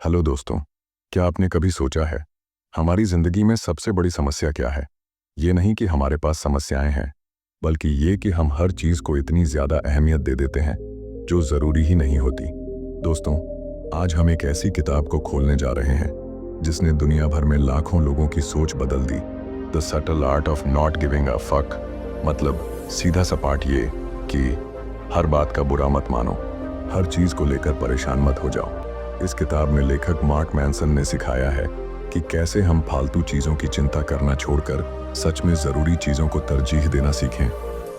Hello दोस्तों, क्या आपने कभी सोचा है हमारी ज़िंदगी में सबसे बड़ी समस्या क्या है? ये नहीं कि हमारे पास समस्याएं हैं, बल्कि ये कि हम हर चीज़ को इतनी ज़्यादा अहमियत दे देते हैं जो ज़रूरी ही नहीं होती। दोस्तों, आज हम एक ऐसी किताब को खोलने जा रहे हैं जिसने दुनिया भर में लाखों लोगों की सोच बदल दी। The subtle art of not giving a fuck, मतलब सीधा सपाट ये कि हर बात का बुरा मत मानो, हर चीज़ को लेकर परेशान मत हो जाओ। इस किताब में लेखक मार्क मैनसन ने सिखाया है कि कैसे हम फालतू चीज़ों की चिंता करना छोड़कर सच में ज़रूरी चीज़ों को तरजीह देना सीखें।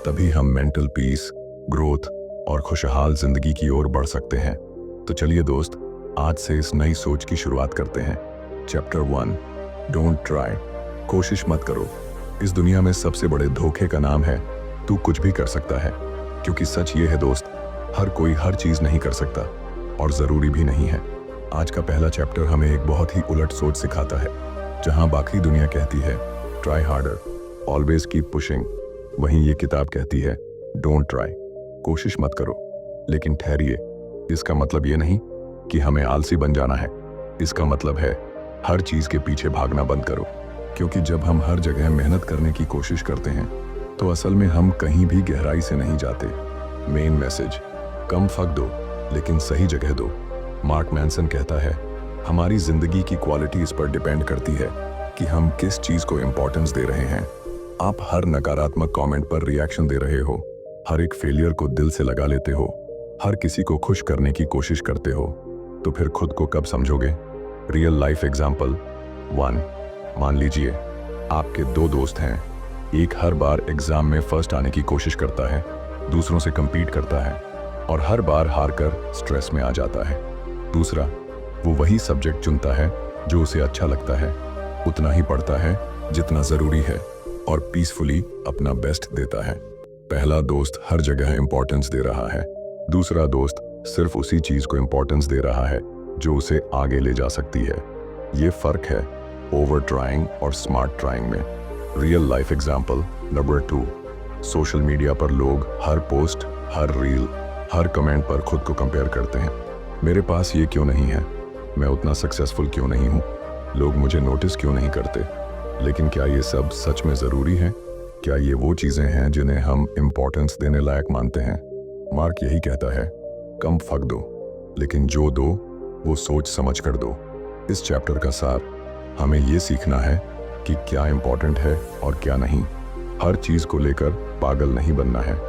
तभी हम मेंटल पीस, ग्रोथ और खुशहाल ज़िंदगी की ओर बढ़ सकते हैं। तो चलिए दोस्त, आज से इस नई सोच की शुरुआत करते हैं। चैप्टर 1, डोंट ट्राई, कोशिश मत करो। इस दुनिया में सबसे बड़े धोखे का नाम है तू कुछ भी कर सकता है, क्योंकि सच ये है दोस्त, हर कोई हर चीज़ नहीं कर सकता और ज़रूरी भी नहीं है। आज का पहला चैप्टर हमें एक बहुत ही उलट सोच सिखाता है। जहां बाकी दुनिया कहती है try harder, always keep pushing, वहीं ये किताब कहती है डोंट ट्राई, कोशिश मत करो। लेकिन ठहरिए, इसका मतलब ये नहीं कि हमें आलसी बन जाना है। इसका मतलब है हर चीज़ के पीछे भागना बंद करो, क्योंकि जब हम हर जगह मेहनत करने की कोशिश करते हैं तो असल में हम कहीं भी गहराई से नहीं जाते। मेन मैसेज, कम फक दो लेकिन सही जगह दो। मार्क मैनसन कहता है हमारी जिंदगी की क्वालिटी इस पर डिपेंड करती है कि हम किस चीज को इंपॉर्टेंस दे रहे हैं। आप हर नकारात्मक कमेंट पर रिएक्शन दे रहे हो, हर एक फेलियर को दिल से लगा लेते हो, हर किसी को खुश करने की कोशिश करते हो, तो फिर खुद को कब समझोगे? रियल लाइफ एग्जाम्पल 1, मान लीजिए आपके दो दोस्त हैं। एक हर बार एग्जाम में फर्स्ट आने की कोशिश करता है, दूसरों से compete करता है और हर बार हारकर स्ट्रेस में आ जाता है। दूसरा, वो वही सब्जेक्ट चुनता है जो उसे अच्छा लगता है, उतना ही पढ़ता है जितना जरूरी है और पीसफुली अपना बेस्ट देता है। पहला दोस्त हर जगह इंपॉर्टेंस दे रहा है, दूसरा दोस्त सिर्फ उसी चीज को इंपॉर्टेंस दे रहा है जो उसे आगे ले जा सकती है। ये फर्क है ओवर ट्राइंग और स्मार्ट ट्राइंग में। Real life example number 2, social media पर लोग हर पोस्ट, हर रील, हर कमेंट पर खुद को कंपेयर करते हैं। मेरे पास ये क्यों नहीं है, मैं उतना सक्सेसफुल क्यों नहीं हूँ, लोग मुझे नोटिस क्यों नहीं करते। लेकिन क्या ये सब सच में ज़रूरी है? क्या ये वो चीज़ें हैं जिन्हें हम इम्पोर्टेंस देने लायक मानते हैं? मार्क यही कहता है, कम फक दो लेकिन जो दो वो सोच समझ कर दो। इस चैप्टर का सार, हमें ये सीखना है कि क्या इम्पोर्टेंट है और क्या नहीं। हर चीज़ को लेकर पागल नहीं बनना है।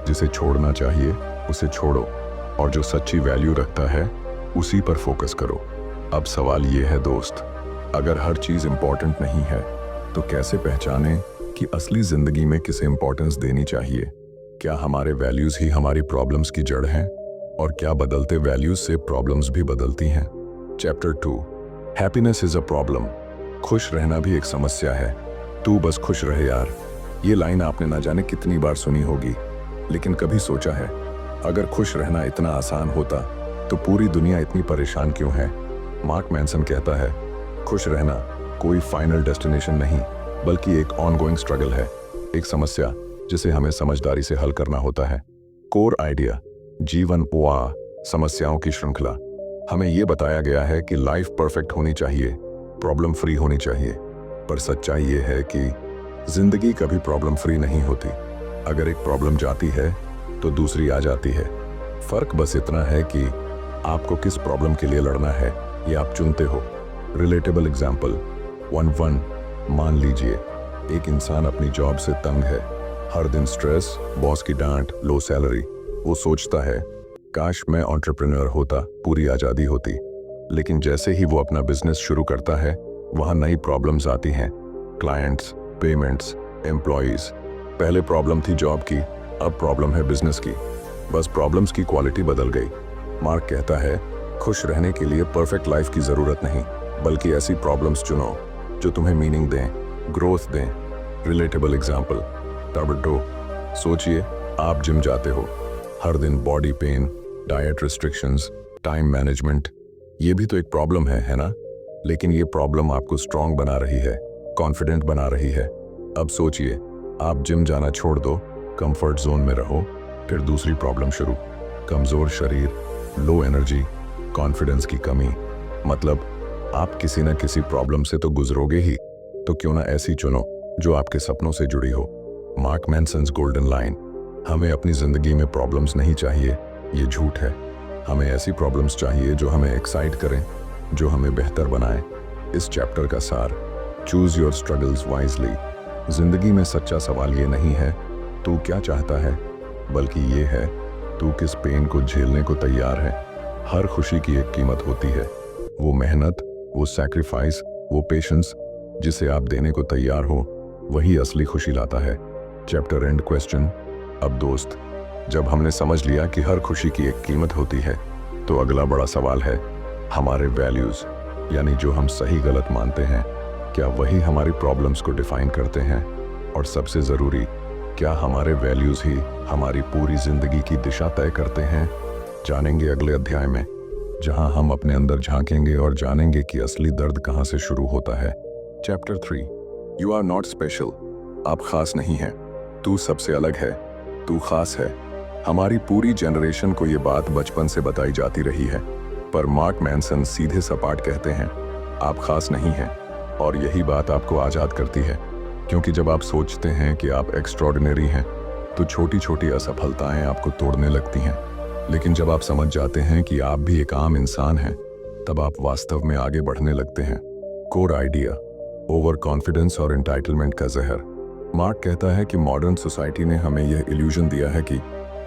जिसे छोड़ना चाहिए उसे छोड़ो और जो सच्ची वैल्यू रखता है उसी पर फोकस करो। अब सवाल ये है दोस्त, अगर हर चीज़ इम्पोर्टेंट नहीं है तो कैसे पहचानें कि असली ज़िंदगी में किसे इम्पोर्टेंस देनी चाहिए? क्या हमारे वैल्यूज़ ही हमारी प्रॉब्लम्स की जड़ हैं? और क्या बदलते वैल्यूज़ से प्रॉब्लम्स भी बदलती हैं? Chapter 2, happiness is a problem, खुश रहना भी एक समस्या है। तू बस खुश रहे यार, ये लाइन आपने ना जाने कितनी बार सुनी होगी, लेकिन कभी सोचा है अगर खुश रहना इतना आसान होता तो पूरी दुनिया इतनी परेशान क्यों है? मार्क मैनसन कहता है खुश रहना कोई फाइनल डेस्टिनेशन नहीं, बल्कि एक ऑनगोइंग स्ट्रगल है, एक समस्या जिसे हमें समझदारी से हल करना होता है। कोर आइडिया, जीवन पुआ समस्याओं की श्रृंखला। हमें यह बताया गया है कि लाइफ परफेक्ट होनी चाहिए, प्रॉब्लम फ्री होनी चाहिए, पर सच्चाई ये है कि जिंदगी कभी प्रॉब्लम फ्री नहीं होती। अगर एक प्रॉब्लम जाती है तो दूसरी आ जाती है। फर्क बस इतना है कि आपको किस प्रॉब्लम के लिए लड़ना है ये आप चुनते हो। रिलेटेबल एग्जाम्पल 1, मान लीजिए एक इंसान अपनी जॉब से तंग है, हर दिन स्ट्रेस, बॉस की डांट, लो सैलरी। वो सोचता है काश मैं एंटरप्रेन्योर होता, पूरी आज़ादी होती। लेकिन जैसे ही वो अपना बिजनेस शुरू करता है वहाँ नई प्रॉब्लम्स आती हैं, क्लाइंट्स, पेमेंट्स, एम्प्लॉयज़। पहले प्रॉब्लम थी जॉब की, अब प्रॉब्लम है बिजनेस की, बस प्रॉब्लम्स की क्वालिटी बदल गई। मार्क कहता है खुश रहने के लिए परफेक्ट लाइफ की ज़रूरत नहीं, बल्कि ऐसी प्रॉब्लम्स चुनो जो तुम्हें मीनिंग दें, ग्रोथ दें। रिलेटेबल एग्जाम्पल नंबर 2, सोचिए आप जिम जाते हो, हर दिन body pain, diet restrictions, time management. ये भी तो एक प्रॉब्लम है ना? लेकिन ये प्रॉब्लम आपको स्ट्रांग बना रही है, कॉन्फिडेंट बना रही है। अब सोचिए आप जिम जाना छोड़ दो, कंफर्ट जोन में रहो, फिर दूसरी प्रॉब्लम शुरू, कमज़ोर शरीर, लो एनर्जी, कॉन्फिडेंस की कमी। मतलब आप किसी न किसी प्रॉब्लम से तो गुजरोगे ही, तो क्यों ना ऐसी चुनो जो आपके सपनों से जुड़ी हो। मार्क मैनसन्स गोल्डन लाइन, हमें अपनी जिंदगी में प्रॉब्लम्स नहीं चाहिए, ये झूठ है। हमें ऐसी प्रॉब्लम्स चाहिए जो हमें एक्साइट करें, जो हमें बेहतर बनाए। इस चैप्टर का सार, चूज योर स्ट्रगल्स वाइजली। जिंदगी में सच्चा सवाल ये नहीं है तू क्या चाहता है, बल्कि ये है तू किस पेन को झेलने को तैयार है। हर खुशी की एक कीमत होती है, वो मेहनत, वो सैक्रिफाइस, वो पेशेंस जिसे आप देने को तैयार हो, वही असली खुशी लाता है। Chapter and question. अब दोस्त, जब हमने समझ लिया कि हर खुशी की एक कीमत होती है, तो अगला बड़ा सवाल है हमारे वैल्यूज, यानी जो हम सही गलत मानते हैं, क्या वही हमारी प्रॉब्लम्स को डिफाइन करते हैं? और सबसे ज़रूरी, क्या हमारे वैल्यूज ही हमारी पूरी जिंदगी की दिशा तय करते हैं? जानेंगे अगले अध्याय में, जहां हम अपने अंदर झांकेंगे और जानेंगे कि असली दर्द कहां से शुरू होता है। Chapter 3, you are not special. आप खास नहीं हैं, तू सबसे अलग है, तू खास है। हमारी पूरी जनरेशन को ये बात बचपन से बताई जाती रही है, पर मार्क मैनसन सीधे सपाट कहते हैं आप खास नहीं हैं, और यही बात आपको आज़ाद करती है। क्योंकि जब आप सोचते हैं कि आप एक्स्ट्रॉर्डिनरी हैं, तो छोटी छोटी असफलताएं आपको तोड़ने लगती हैं। लेकिन जब आप समझ जाते हैं कि आप भी एक आम इंसान हैं, तब आप वास्तव में आगे बढ़ने लगते हैं। कोर आइडिया, ओवर कॉन्फिडेंस और एंटाइटलमेंट का जहर। मार्क कहता है कि मॉडर्न सोसाइटी ने हमें यह इल्यूजन दिया है कि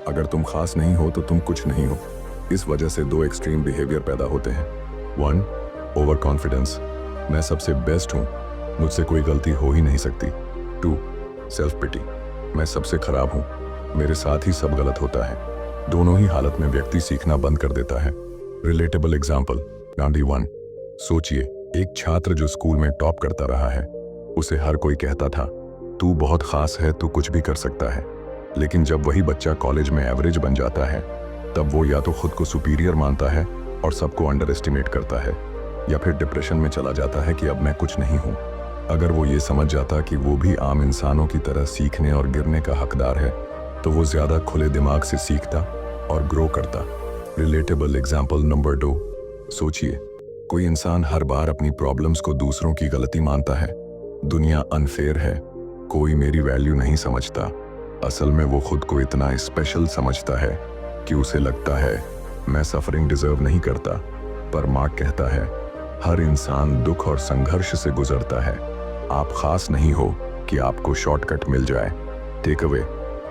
अगर तुम खास नहीं हो तो तुम कुछ नहीं हो। इस वजह से दो एक्सट्रीम बिहेवियर पैदा होते हैं। 1, ओवर कॉन्फिडेंस, मैं सबसे बेस्ट हूँ, मुझसे कोई गलती हो ही नहीं सकती। 2, सेल्फ पिटी, मैं सबसे खराब हूँ, मेरे साथ ही सब गलत होता है। दोनों ही हालत में व्यक्ति सीखना बंद कर देता है। Relatable example, Gandhi 1। सोचिए, एक छात्र जो स्कूल में टॉप करता रहा है, उसे हर कोई कहता था तू बहुत खास है, तू कुछ भी कर सकता है। लेकिन जब वही बच्चा कॉलेज में एवरेज बन जाता है, तब वो या तो खुद को सुपीरियर मानता है और सबको अंडर एस्टिमेट करता है, या फिर डिप्रेशन में चला जाता है कि अब मैं कुछ नहीं हूँ। अगर वो ये समझ जाता कि वो भी आम इंसानों की तरह सीखने और गिरने का हकदार है, तो वो ज़्यादा खुले दिमाग से सीखता और ग्रो करता। Relatable example number 2। सोचिए, कोई इंसान हर बार अपनी प्रॉब्लम्स को दूसरों की गलती मानता है। दुनिया अनफेयर है, कोई मेरी वैल्यू नहीं समझता। असल में वो खुद को इतना स्पेशल समझता है कि उसे लगता है मैं सफरिंग डिजर्व नहीं करता। पर मार्क कहता है हर इंसान दुख और संघर्ष से गुजरता है। आप खास नहीं हो कि आपको शॉर्टकट मिल जाए। टेक अवे,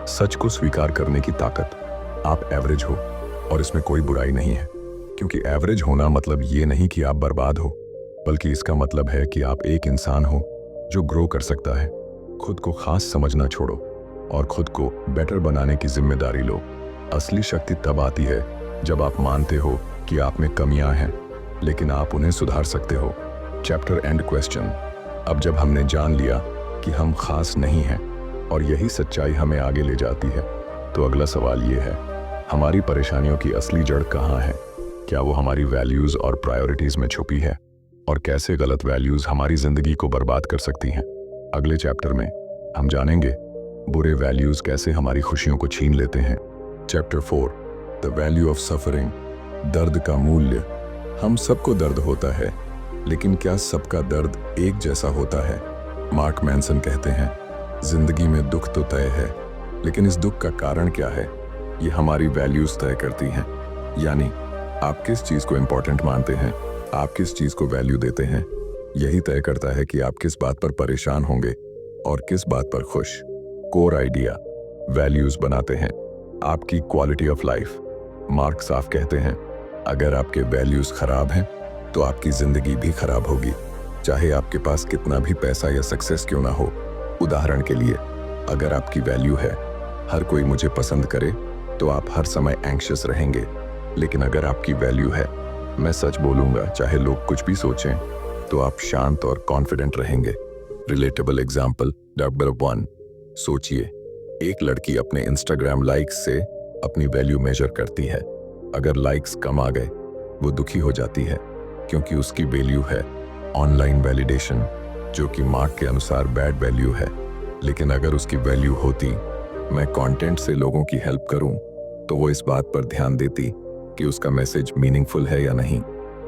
सच को स्वीकार करने की ताकत। आप एवरेज हो और इसमें कोई बुराई नहीं है, क्योंकि एवरेज होना मतलब ये नहीं कि आप बर्बाद हो, बल्कि इसका मतलब है कि आप एक इंसान हो जो ग्रो कर सकता है। खुद को खास समझना छोड़ो और खुद को बेटर बनाने की जिम्मेदारी लो। असली शक्ति तब आती है जब आप मानते हो कि आप में कमियां हैं, लेकिन आप उन्हें सुधार सकते हो। Chapter and question. अब जब हमने जान लिया कि हम खास नहीं हैं और यही सच्चाई हमें आगे ले जाती है, तो अगला सवाल ये है, हमारी परेशानियों की असली जड़ कहाँ है? क्या वो हमारी वैल्यूज और प्रायोरिटीज में छुपी है? और कैसे गलत वैल्यूज हमारी जिंदगी को बर्बाद कर सकती हैं? अगले चैप्टर में हम जानेंगे बुरे वैल्यूज कैसे हमारी खुशियों को छीन लेते हैं। Chapter 4, the value of suffering, दर्द का मूल्य। हम सबको दर्द होता है, लेकिन क्या सबका दर्द एक जैसा होता है? मार्क मैनसन कहते हैं जिंदगी में दुख तो तय है, लेकिन इस दुख का कारण क्या है, ये हमारी वैल्यूज तय करती हैं। यानी आप किस चीज को इंपॉर्टेंट मानते हैं, आप किस चीज को वैल्यू देते हैं, यही तय करता है कि आप किस बात पर परेशान होंगे और किस बात पर खुश। कोर आइडिया, वैल्यूज बनाते हैं आपकी क्वालिटी ऑफ लाइफ। मार्क साफ कहते हैं अगर आपके वैल्यूज खराब हैं, तो आपकी जिंदगी भी खराब होगी, चाहे आपके पास कितना भी पैसा या सक्सेस क्यों ना हो। उदाहरण के लिए, अगर आपकी वैल्यू है हर कोई मुझे पसंद करे, तो आप हर समय एंग्शियस रहेंगे। लेकिन अगर आपकी वैल्यू है मैं सच बोलूंगा चाहे लोग कुछ भी सोचें, तो आप शांत और कॉन्फिडेंट रहेंगे। Relatable example number 1। सोचिए, एक लड़की अपने इंस्टाग्राम लाइक्स से अपनी वैल्यू मेजर करती है। अगर लाइक्स कम आ गए, वो दुखी हो जाती है, क्योंकि उसकी वैल्यू है ऑनलाइन वैलिडेशन, जो कि मार्क के अनुसार बैड वैल्यू है। लेकिन अगर उसकी वैल्यू होती मैं कंटेंट से लोगों की हेल्प करूं, तो वो इस बात पर ध्यान देती कि उसका मैसेज मीनिंगफुल है या नहीं।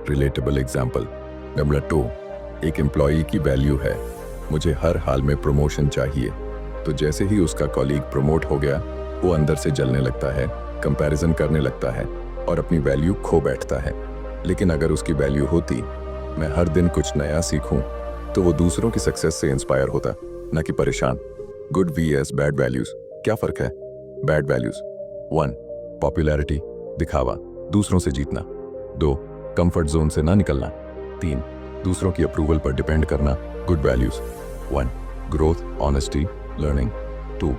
रिलेटेबल एग्जाम्पल नंबर 2, एक एम्प्लॉई की वैल्यू है, मुझे हर हाल में प्रमोशन चाहिए। तो जैसे ही उसका कॉलीग प्रमोट हो गया, वो अंदर से जलने लगता है, कंपैरिजन करने लगता है और अपनी वैल्यू खो बैठता है। लेकिन अगर उसकी वैल्यू होती, मैं हर दिन कुछ नया सीखूं, तो वो दूसरों की सक्सेस से इंस्पायर होता, न कि परेशान। गुड vs बैड वैल्यूज, क्या फर्क है? बैड वैल्यूज 1, पॉपुलैरिटी, दिखावा, दूसरों से जीतना। 2, कंफर्ट जोन से ना निकलना। 3, दूसरों की अप्रूवल पर डिपेंड करना। Good values 1, growth, honesty, learning. 2,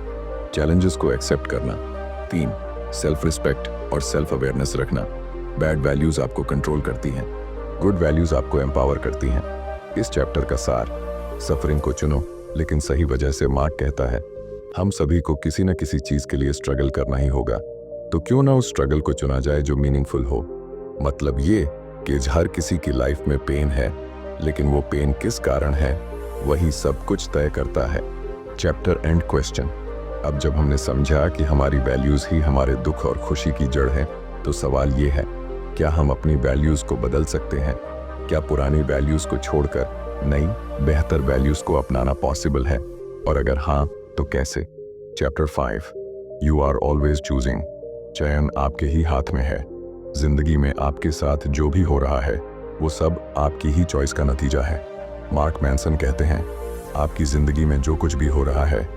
challenges को एक्सेप्ट करना। 3, सेल्फ रिस्पेक्ट और सेल्फ अवेयरनेस रखना। बैड वैल्यूज आपको कंट्रोल करती हैं, गुड वैल्यूज आपको एम्पावर करती हैं। इस चैप्टर का सार, सफरिंग को चुनो लेकिन सही वजह से। मार्क कहता है, हम सभी को किसी न किसी चीज के लिए स्ट्रगल करना ही होगा, तो क्यों ना उस स्ट्रगल को चुना जाए जो मीनिंगफुल हो। मतलब ये कि हर किसी की लाइफ में पेन है, लेकिन वो पेन किस कारण है, वही सब कुछ तय करता है। Chapter and question. अब जब हमने समझा कि हमारी वैल्यूज ही हमारे दुख और खुशी की जड़ है, तो सवाल ये है, क्या हम अपनी वैल्यूज को बदल सकते हैं? क्या पुरानी वैल्यूज को छोड़कर नई बेहतर वैल्यूज को अपनाना पॉसिबल है? और अगर हाँ, तो कैसे? Chapter 5, you are always choosing. चयन आपके ही हाथ में है। जिंदगी में आपके साथ जो भी हो रहा है, वो सब आपकी ही चॉइस का नतीजा है। मार्क मैनसन कहते हैं, आपकी जिंदगी में जो कुछ भी हो रहा है,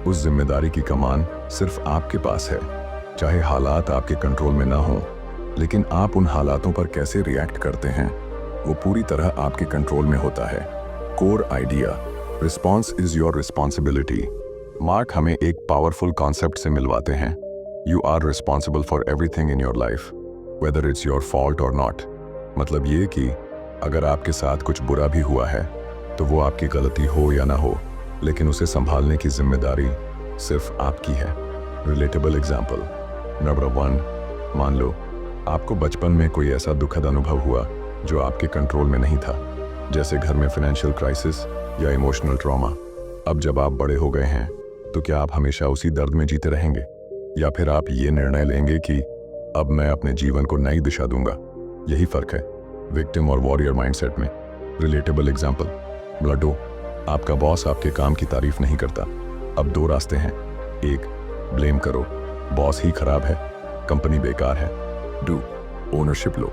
उस जिम्मेदारी की कमान सिर्फ आपके पास है। चाहे हालात आपके कंट्रोल में ना हो, लेकिन आप उन हालातों पर कैसे रिएक्ट करते हैं, वो पूरी तरह आपके कंट्रोल में होता है। Core idea, response is your responsibility. Mark हमें एक पावरफुल कॉन्सेप्ट से मिलवाते हैं, you are responsible for everything in your life, whether it's your fault और नॉट। मतलब ये कि अगर आपके साथ कुछ बुरा भी हुआ है, तो वो आपकी गलती हो या ना हो, लेकिन उसे संभालने की जिम्मेदारी सिर्फ आपकी है। रिलेटेबल एग्जाम्पल नंबर 1, मान लो आपको बचपन में कोई ऐसा दुखद अनुभव हुआ जो आपके कंट्रोल में नहीं था, जैसे घर में फाइनेंशियल क्राइसिस या इमोशनल ट्रॉमा। अब जब आप बड़े हो गए हैं, तो क्या आप हमेशा उसी दर्द में जीते रहेंगे, या फिर आप ये निर्णय लेंगे कि अब मैं अपने जीवन को नई दिशा दूंगा? यही फर्क है विक्टिम और वॉरियर माइंडसेट में। रिलेटेबल एग्जाम्पल नंबर 2, आपका बॉस आपके काम की तारीफ नहीं करता। अब 2 रास्ते हैं, 1, ब्लेम करो, बॉस ही खराब है, कंपनी बेकार है। 2, ओनरशिप लो,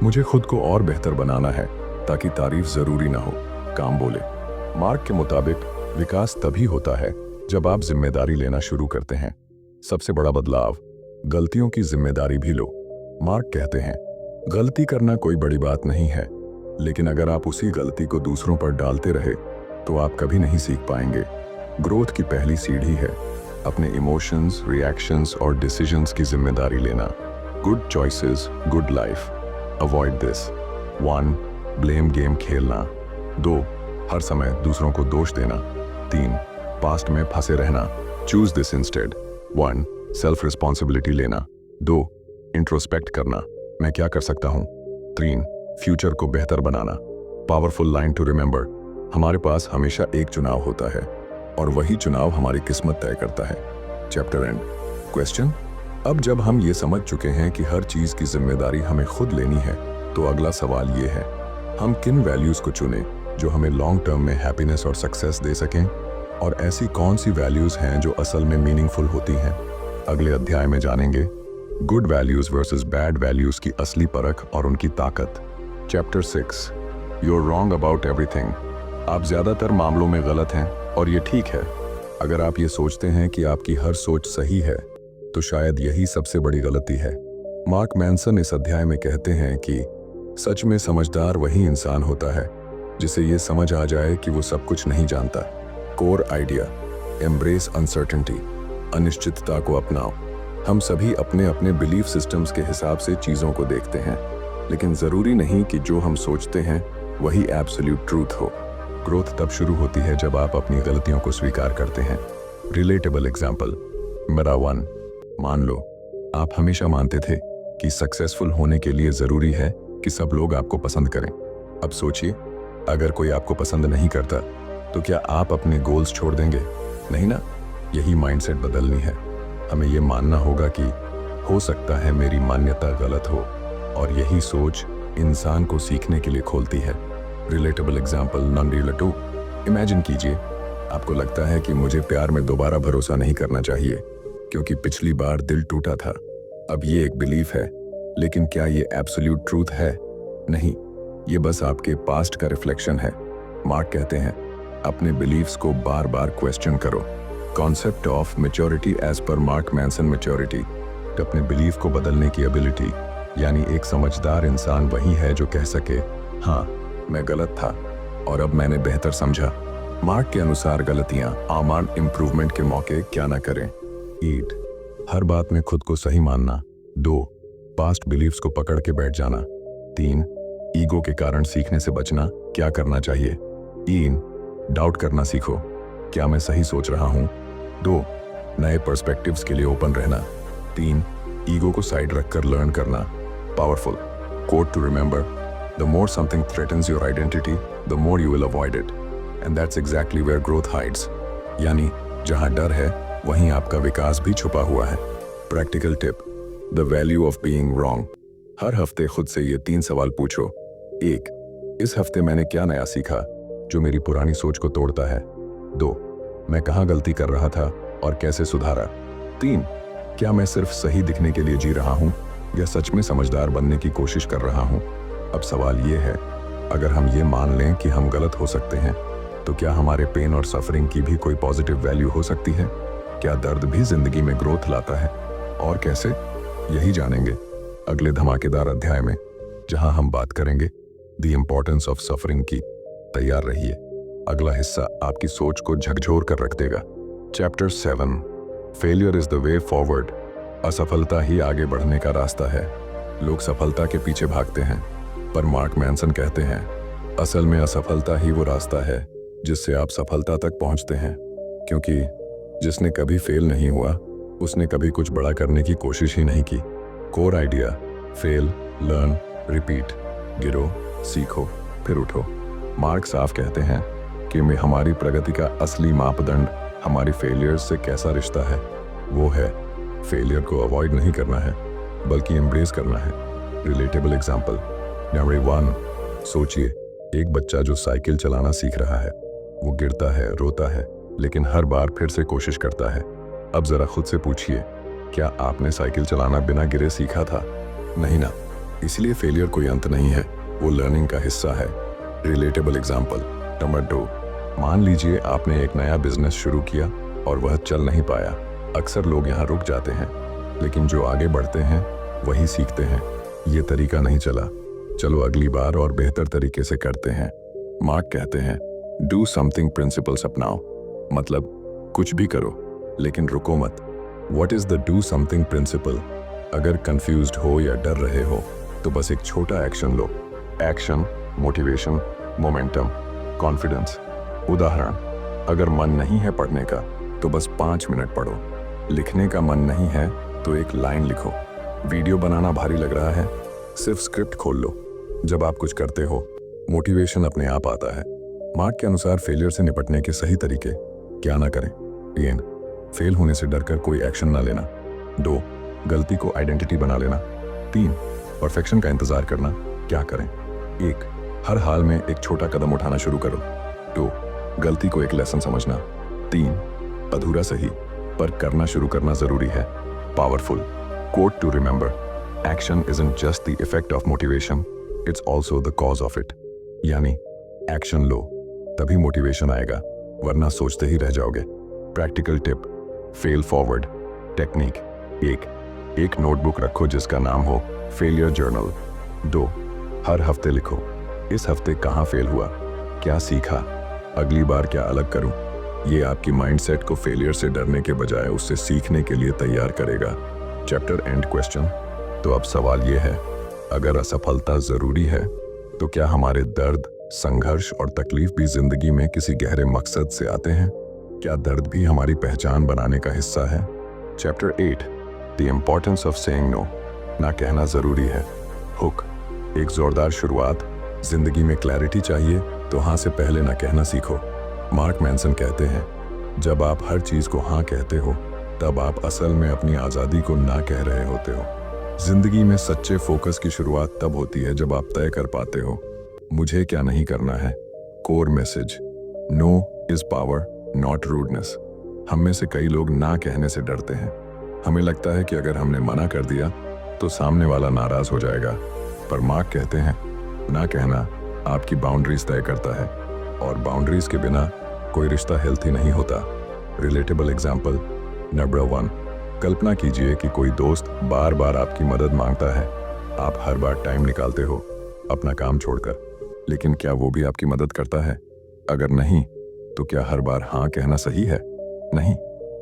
मुझे खुद को और बेहतर बनाना है, ताकि तारीफ जरूरी ना हो, काम बोले। मार्क के मुताबिक विकास तभी होता है जब आप जिम्मेदारी लेना शुरू करते हैं। सबसे बड़ा बदलाव, गलतियों की जिम्मेदारी भी लो। मार्क कहते हैं, गलती करना कोई बड़ी बात नहीं है, लेकिन अगर आप उसी गलती को दूसरों पर डालते रहे, तो आप कभी नहीं सीख पाएंगे। ग्रोथ की पहली सीढ़ी है अपने इमोशंस, रिएक्शंस और डिसीजंस की जिम्मेदारी लेना। Good choices, good life. Avoid this. 1, blame game खेलना। 2, हर समय दूसरों को दोष देना। 3, पास्ट में फंसे रहना। Choose this instead. 1, self responsibility लेना। 2, इंट्रोस्पेक्ट करना, मैं क्या कर सकता हूँ। 3, फ्यूचर को बेहतर बनाना। पावरफुल लाइन टू रिमेंबर, हमारे पास हमेशा एक चुनाव होता है, और वही चुनाव हमारी किस्मत तय करता है। Chapter and question. अब जब हम ये समझ चुके हैं कि हर चीज की जिम्मेदारी हमें खुद लेनी है, तो अगला सवाल ये है, हम किन वैल्यूज को चुनें जो हमें लॉन्ग टर्म में हैप्पीनेस और सक्सेस दे सकें, और ऐसी कौन सी वैल्यूज हैं जो असल में मीनिंगफुल होती हैं। अगले अध्याय में जानेंगे good values versus bad values की असली परख और उनकी ताकत। Chapter 6, you are wrong about everything. आप ज्यादातर मामलों में गलत हैं, और ये ठीक है। अगर आप ये सोचते हैं कि आपकी हर सोच सही है, तो शायद यही सबसे बड़ी गलती है। मार्क मैनसन इस अध्याय में कहते हैं कि सच में समझदार वही इंसान होता है जिसे ये समझ आ जाए कि वो सब कुछ नहीं जानता। कोर आइडिया, एम्ब्रेस अनसर्टेनिटी, अनिश्चितता को अपनाओ। हम सभी अपने अपने बिलीफ सिस्टम्स के हिसाब से चीज़ों को देखते हैं, लेकिन ज़रूरी नहीं कि जो हम सोचते हैं वही एब्सोल्यूट ट्रूथ हो। ग्रोथ तब शुरू होती है जब आप अपनी गलतियों को स्वीकार करते हैं। रिलेटेबल एग्जाम्पल नंबर 1, मान लो आप हमेशा मानते थे कि सक्सेसफुल होने के लिए ज़रूरी है कि सब लोग आपको पसंद करें। अब सोचिए, अगर कोई आपको पसंद नहीं करता, तो क्या आप अपने गोल्स छोड़ देंगे? नहीं ना। यही माइंडसेट बदलनी है। हमें ये मानना होगा कि हो सकता है मेरी मान्यता गलत हो, और यही सोच इंसान को सीखने के लिए खोलती है। Relatable example, non relative. Imagine कीजिए, आपको लगता है कि मुझे प्यार में दोबारा भरोसा नहीं करना चाहिए क्योंकि पिछली बार दिल टूटा था। अब ये एक बिलीफ है, लेकिन क्या ये एब्सोल्यूट ट्रूथ है? नहीं, ये बस आपके पास्ट का रिफ्लेक्शन है। मार्क कहते हैं, अपने बिलीव्स को बार बार क्वेश्चन करो। Concept of maturity as per Mark Manson. Maturity अपने बिलीफ को बदलने की एबिलिटी, यानी एक समझदार इंसान वही है जो कह सके, हाँ मैं गलत था और अब मैंने बेहतर समझा। मार्क के अनुसार गलतियां आमान इंप्रूवमेंट के मौके क्या ना करें। 8. हर बात में खुद को सही मानना। 2. पास्ट बिलीव्स को पकड़ के बैठ जाना। 3. ईगो के कारण सीखने से बचना, क्या करना चाहिए। 3. डाउट करना सीखो, क्या मैं सही सोच रहा हूँ। 2. नए पर्सपेक्टिव्स के लिए ओपन रहना। 3. ईगो को साइड रखकर लर्न करना। Powerful quote to remember, the more something threatens your identity, the more you will avoid it, and that's exactly where growth hides. यानी जहाँ डर है वहीं आपका विकास भी छुपा हुआ है। Practical tip, the value of being wrong. हर हफ्ते खुद से ये 3 सवाल पूछो। 1. इस हफ्ते मैंने क्या नया सीखा जो मेरी पुरानी सोच को तोड़ता है। 2. मैं कहाँ गलती कर रहा था और कैसे सुधारा। 3. क्या मैं सिर्फ सही दिखने के लिए जी रहा हूँ या सच में समझदार बनने की कोशिश कर रहा हूँ। अब सवाल ये है, अगर हम ये मान लें कि हम गलत हो सकते हैं, तो क्या हमारे पेन और सफरिंग की भी कोई पॉजिटिव वैल्यू हो सकती है? क्या दर्द भी जिंदगी में ग्रोथ लाता है, और कैसे? यही जानेंगे अगले धमाकेदार अध्याय में, जहां हम बात करेंगे द इम्पोर्टेंस ऑफ सफरिंग की। तैयार रहिए, अगला हिस्सा आपकी सोच को झकझोर कर रख देगा। Chapter 7, failure is the way forward. असफलता ही आगे बढ़ने का रास्ता है। लोग सफलता के पीछे भागते हैं, पर मार्क मैनसन कहते हैं, असल में असफलता ही वो रास्ता है जिससे आप सफलता तक पहुंचते हैं। क्योंकि जिसने कभी फेल नहीं हुआ, उसने कभी कुछ बड़ा करने की कोशिश ही नहीं की। Core idea, fail, learn, repeat. गिरो, सीखो, फिर उठो। मार्क साफ कहते हैं कि हमारी प्रगति का असली मापदंड हमारी फेलियर्स से कैसा रिश्ता है। वो है, फेलियर को अवॉइड नहीं करना है बल्कि एम्ब्रेस करना है। रिलेटेबल एग्जाम्पल, नंबर 1, सोचिए एक बच्चा जो साइकिल चलाना सीख रहा है। वो गिरता है, रोता है, लेकिन हर बार फिर से कोशिश करता है। अब जरा खुद से पूछिए, क्या आपने साइकिल चलाना बिना गिरे सीखा था? नहीं ना। इसलिए फेलियर कोई अंत नहीं है, वो लर्निंग का हिस्सा है। रिलेटेबल एग्जाम्पल, नंबर 2, मान लीजिए आपने एक नया बिजनेस शुरू किया और वह चल नहीं पाया। अक्सर लोग यहाँ रुक जाते हैं, लेकिन जो आगे बढ़ते हैं वही सीखते हैं, ये तरीका नहीं चला, चलो अगली बार और बेहतर तरीके से करते हैं। मार्क कहते हैं, डू समथिंग प्रिंसिपल्स अपनाओ। मतलब कुछ भी करो लेकिन रुको मत। What is the do something principle? अगर कंफ्यूज्ड हो या डर रहे हो तो बस एक छोटा एक्शन लो। Action, motivation, momentum, confidence. उदाहरण, अगर मन नहीं है पढ़ने का तो बस 5 मिनट पढ़ो। लिखने का मन नहीं है तो एक लाइन लिखो। वीडियो बनाना भारी लग रहा है, सिर्फ स्क्रिप्ट खोल लो। जब आप कुछ करते हो, मोटिवेशन अपने आप आता है। मार्क के अनुसार फेलियर से निपटने के सही तरीके क्या ना करें। 1, फेल होने से डरकर कोई एक्शन ना लेना। 2, गलती को आइडेंटिटी बना लेना। 3, परफेक्शन का इंतजार करना, क्या करें। 1, हर हाल में एक छोटा कदम उठाना शुरू करो। 2, गलती को एक लेसन समझना। 3, अधूरा सही पर करना शुरू करना जरूरी है। Powerful quote to remember, action isn't just the effect of motivation, it's also the cause of it. यानी एक्शन लो तभी मोटिवेशन आएगा, वरना सोचते ही रह जाओगे। Practical tip, fail forward technique. 1, notebook रखो जिसका नाम हो फेलियर जर्नल। 2, हर हफ्ते लिखो, इस हफ्ते कहाँ फेल हुआ, क्या सीखा, अगली बार क्या अलग करूं। ये आपकी माइंडसेट को फेलियर से डरने के बजाय उससे सीखने के लिए तैयार करेगा। Chapter and question. तो अब सवाल ये है, अगर असफलता जरूरी है तो क्या हमारे दर्द, संघर्ष और तकलीफ भी जिंदगी में किसी गहरे मकसद से आते हैं? क्या दर्द भी हमारी पहचान बनाने का हिस्सा है? Chapter 8, the importance of saying no. ना कहना जरूरी है। हुक, एक जोरदार शुरुआत। जिंदगी में क्लैरिटी चाहिए तो हाँ से पहले ना कहना सीखो। मार्क मैनसन कहते हैं, जब आप हर चीज को हाँ कहते हो तब आप असल में अपनी आजादी को ना कह रहे होते हो। जिंदगी में सच्चे फोकस की शुरुआत तब होती है जब आप तय कर पाते हो मुझे क्या नहीं करना है। Core message, no is power not rudeness. हम में से कई लोग ना कहने से डरते हैं। हमें लगता है कि अगर हमने मना कर दिया तो सामने वाला नाराज हो जाएगा, पर मार्क कहते हैं ना कहना आपकी बाउंड्रीज तय करता है, और बाउंड्रीज के बिना कोई रिश्ता हेल्थी नहीं होता। रिलेटेबल एग्जाम्पल नंबर 1, कल्पना कीजिए कि कोई दोस्त बार बार आपकी मदद मांगता है। आप हर बार टाइम निकालते हो अपना काम छोड़कर, लेकिन क्या वो भी आपकी मदद करता है? अगर नहीं, तो क्या हर बार हाँ कहना सही है? नहीं,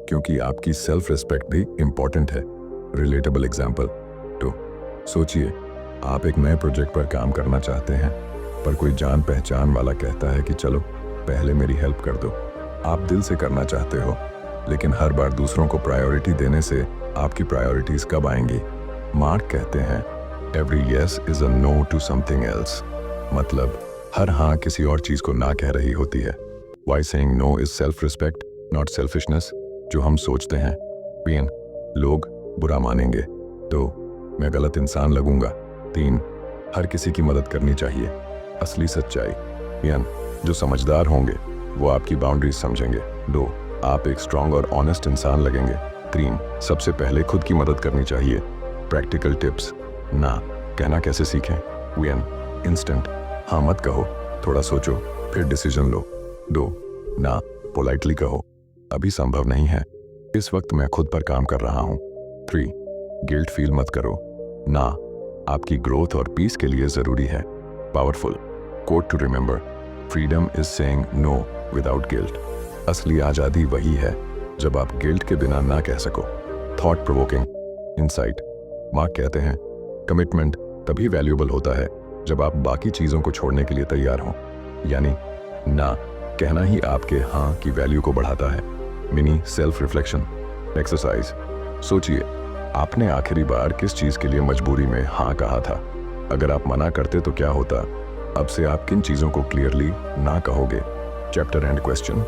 क्योंकि आपकी सेल्फ रिस्पेक्ट भी इंपॉर्टेंट है। रिलेटेबल एग्जाम्पल 2, सोचिए आप एक नए प्रोजेक्ट पर काम करना चाहते हैं, पर कोई जान पहचान वाला कहता है कि चलो पहले मेरी हेल्प कर दो। आप दिल से करना चाहते हो, लेकिन हर बार दूसरों को प्रायोरिटी देने से आपकी प्रायोरिटीज कब आएंगी? मार्क कहते हैं every yes is a no to something else. मतलब हर हाँ किसी और चीज को ना कह रही होती है। Why saying no is self respect not selfishness. जो हम सोचते हैं पियन लोग बुरा मानेंगे तो मैं गलत इंसान लगूंगा। 3, हर किसी की मदद करनी चाहिए। असली सच्चाई पियन जो समझदार होंगे वो आपकी बाउंड्रीज समझेंगे। 2, आप एक स्ट्रांग और ऑनेस्ट इंसान लगेंगे। 3, सबसे पहले खुद की मदद करनी चाहिए। प्रैक्टिकल टिप्स, ना कहना कैसे सीखें? वियन इंस्टेंट हाँ मत कहो, थोड़ा सोचो फिर डिसीजन लो। 2, ना पोलाइटली कहो, अभी संभव नहीं है, इस वक्त मैं खुद पर काम कर रहा हूँ। 3, गिल्ट फील मत करो, ना आपकी ग्रोथ और पीस के लिए जरूरी है। Powerful quote to remember, freedom is saying no without guilt. असली आजादी वही है जब आप गिल्ट के बिना ना कह सको। थॉट प्रोवोकिंग इनसाइट, मार्क कहते हैं कमिटमेंट तभी वैल्यूएबल होता है जब आप बाकी चीजों को छोड़ने के लिए तैयार हों। यानी ना कहना ही आपके हाँ की वैल्यू को बढ़ाता है। मिनी सेल्फ रिफ्लेक्शन एक्सरसाइज, सोचिए आपने आखिरी बार किस चीज के लिए मजबूरी में हाँ कहा था? अगर आप मना करते तो क्या होता? अब से आप किन चीजों को क्लियरली ना कहोगे? Chapter and question.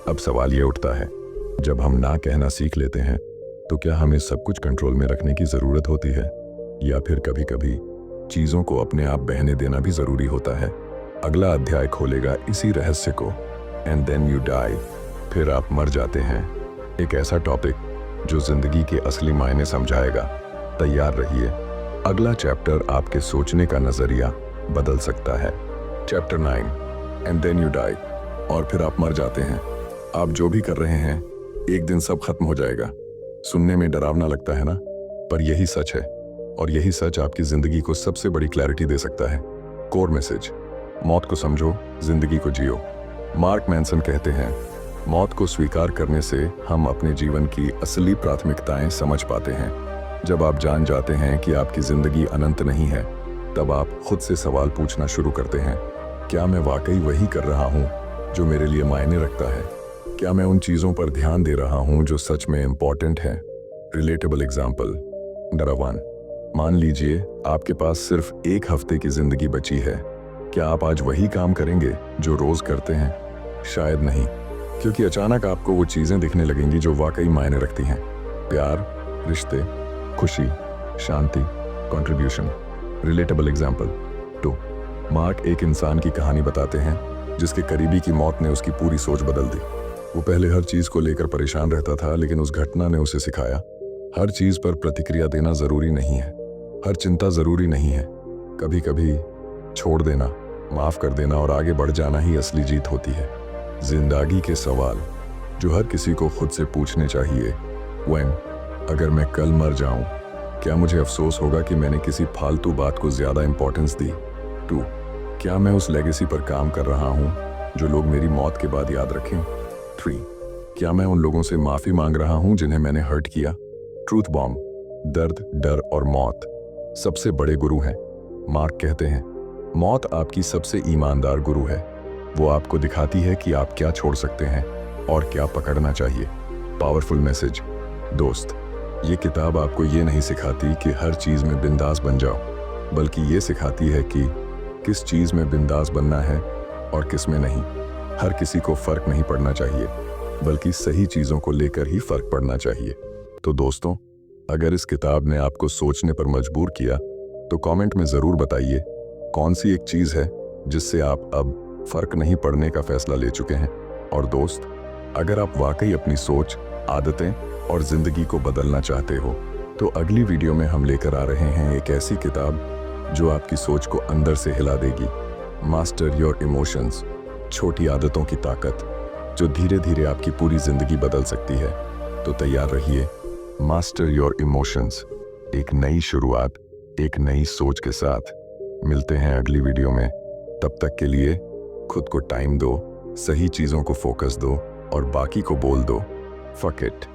अब सवाल ये उठता है, जब हम ना कहना सीख लेते हैं तो क्या हमें सब कुछ कंट्रोल में रखने की जरूरत होती है, या फिर कभी कभी चीजों को अपने आप बहने देना भी जरूरी होता है? अगला अध्याय खोलेगा इसी रहस्य को। एंड देन यू डाई, फिर आप मर जाते हैं। एक ऐसा टॉपिक जो जिंदगी के असली मायने समझाएगा। तैयार रहिए, अगला चैप्टर आपके सोचने का नजरिया बदल सकता है। Chapter 9 and then you die, और फिर आप मर जाते हैं। आप जो भी कर रहे हैं एक दिन सब खत्म हो जाएगा। सुनने में डरावना लगता है ना, पर यही सच है, और यही सच आपकी जिंदगी को सबसे बड़ी क्लैरिटी दे सकता है। कोर मैसेज, मौत को समझो, जिंदगी को जियो। मार्क मैनसन कहते हैं मौत को स्वीकार करने से हम अपने जीवन की असली प्राथमिकताएं समझ पाते हैं। जब आप जान जाते हैं कि आपकी जिंदगी अनंत नहीं है, तब आप खुद से सवाल पूछना शुरू करते हैं, क्या मैं वाकई वही कर रहा हूँ जो मेरे लिए मायने रखता है? क्या मैं उन चीजों पर ध्यान दे रहा हूँ जो सच में इंपॉर्टेंट है? रिलेटेबल एग्जाम्पल नंबर 1, मान लीजिए आपके पास सिर्फ एक हफ्ते की जिंदगी बची है। क्या आप आज वही काम करेंगे जो रोज करते हैं? शायद नहीं, क्योंकि अचानक आपको वो चीजें दिखने लगेंगी जो वाकई मायने रखती हैं। प्यार, रिश्ते, खुशी, शांति, कंट्रीब्यूशन। रिलेटेबल एग्जाम्पल 2, मार्क एक इंसान की कहानी बताते हैं जिसके करीबी की मौत ने उसकी पूरी सोच बदल दी। वो पहले हर चीज को लेकर परेशान रहता था, लेकिन उस घटना ने उसे सिखाया हर चीज पर प्रतिक्रिया देना जरूरी नहीं है, हर चिंता जरूरी नहीं है। कभी कभी छोड़ देना, माफ कर देना और आगे बढ़ जाना ही असली जीत होती है। जिंदगी के सवाल जो हर किसी को खुद से पूछने चाहिए। व्हेन, अगर मैं कल मर जाऊं, क्या मुझे अफसोस होगा कि मैंने किसी फालतू बात को ज्यादा इंपॉर्टेंस दी? 2, क्या मैं उस लेगेसी पर काम कर रहा हूं जो लोग मेरी मौत के बाद याद रखें? 3, क्या मैं उन लोगों से माफी मांग रहा हूं जिन्हें मैंने हर्ट किया? ट्रूथ बॉम्ब, दर्द, डर और मौत सबसे बड़े गुरु हैं। मार्क कहते हैं मौत आपकी सबसे ईमानदार गुरु है। वो आपको दिखाती है कि आप क्या छोड़ सकते हैं और क्या पकड़ना चाहिए। पावरफुल मैसेज, दोस्त, ये किताब आपको ये नहीं सिखाती कि हर चीज में बिंदास बन जाओ, बल्कि ये सिखाती है कि किस चीज में बिंदास बनना है और किस में नहीं। हर किसी को फर्क नहीं पड़ना चाहिए, बल्कि सही चीजों को लेकर ही फर्क पड़ना चाहिए। तो दोस्तों, अगर इस किताब ने आपको सोचने पर मजबूर किया तो कमेंट में ज़रूर बताइए कौन सी एक चीज़ है जिससे आप अब फर्क नहीं पड़ने का फैसला ले चुके हैं। और दोस्त, अगर आप वाकई अपनी सोच, आदतें और ज़िंदगी को बदलना चाहते हो तो अगली वीडियो में हम लेकर आ रहे हैं एक ऐसी किताब जो आपकी सोच को अंदर से हिला देगी। मास्टर योर इमोशंस, छोटी आदतों की ताकत जो धीरे धीरे आपकी पूरी ज़िंदगी बदल सकती है। तो तैयार रहिए, मास्टर योर इमोशंस, एक नई शुरुआत, एक नई सोच के साथ। मिलते हैं अगली वीडियो में। तब तक के लिए खुद को टाइम दो, सही चीज़ों को फोकस दो और बाकी को बोल दो फक इट।